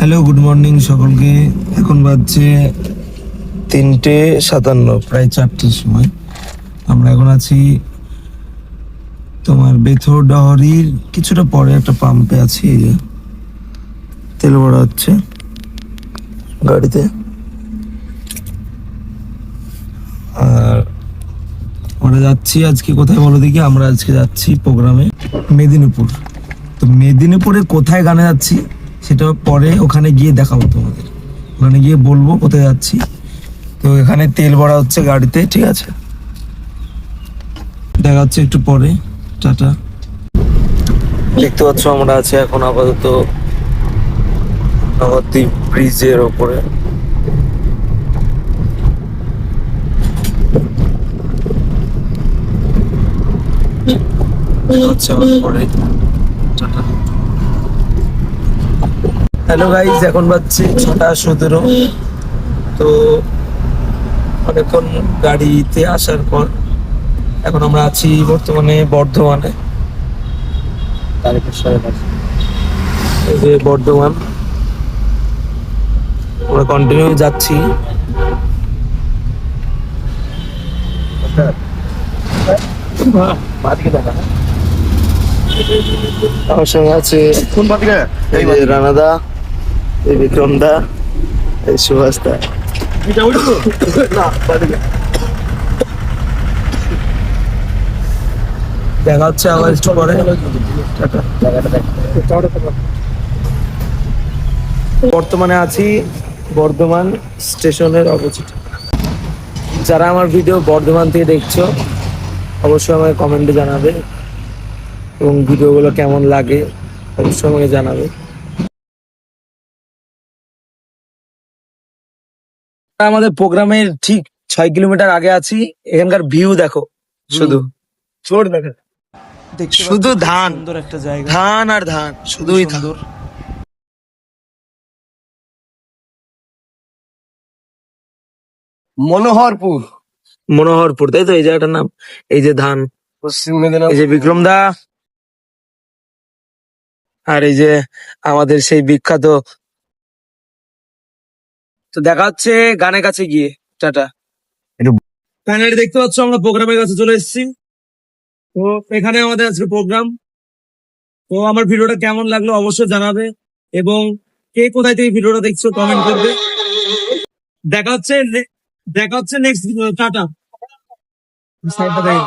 Hello, good morning সকলকে। এখন বাজছে 3:57, প্রায় 4টের সময়। আমরা এখন আছি তোমার বেথরডাহরির কিছুটা পরে একটা পাম্পে আছি। এই যে তেল ভরা হচ্ছে গাড়িতে। আর আমরা যাচ্ছি আজকে কোথায় বলো দেখি। আমরা আজকে যাচ্ছি প্রোগ্রামে মেদিনীপুর। তো মেদিনীপুরে কোথায় গানে যাচ্ছি সেটা পরে ওখানে গিয়ে দেখাবো তোমাদের। ওখানে গিয়ে বলবো কোথায় যাচ্ছি। তো এখানে তেল ভরা হচ্ছে গাড়িতে, ঠিক আছে? দেখা হচ্ছে একটু পরে। টাটা। দেখতে পাচ্ছ আমরা আছি এখন আপাতত নবদ্বীপ ব্রিজের ওপরে। হ্যালো গাইজ, এখন বাজছে 6:17। তো অনেকক্ষণ গাড়িতে আসার পর এখন আমরা আছি বর্তমানে বর্ধমানে। এই যে বর্ধমান, আমরা কন্টিনিউ যাচ্ছি। আমার সঙ্গে আছে এই যে রানাদা, এই বিক্রম দা, এই সুভাষ দা। দেখা হচ্ছে আবার একটু পরে। বর্তমানে আছি বর্ধমান স্টেশনের অপোজিট। যারা আমার ভিডিও বর্ধমান থেকে দেখছো অবশ্যই আমাকে কমেন্টে জানাবে, এবং ভিডিওগুলো কেমন লাগে অবশ্যই আমাকে জানাবে। আমাদের প্রোগ্রামের ঠিক 6 কিলোমিটার আগে আছি। এখানকার ভিউ দেখো, শুধু জোর দেখে, শুধু ধান, সুন্দর একটা জায়গা, ধান আর ধান, শুধুই সুন্দর। মনোহরপুর, মনোহরপুর, তাই তো এই জায়গাটার নাম। এই যে ধান, পশ্চিম মেদিনীপুর। এই যে বিক্রম দা, আর এই যে আমাদের সেই বিখ্যাত। তো দেখা হচ্ছে গানের কাছে গিয়ে। টাটা। ফাইনালি দেখতে পাচ্ছ আমরা প্রোগ্রামের কাছে চলে এসেছি। তো এখানে আমাদের আজকে প্রোগ্রাম। তো আমার ভিডিওটা কেমন লাগলো অবশ্যই জানাবে, এবং কে কোথায় থেকে ভিডিওটা দেখছো কমেন্ট করবে। দেখা হচ্ছে নেক্সট। টাটা। সাইডটা দেখে।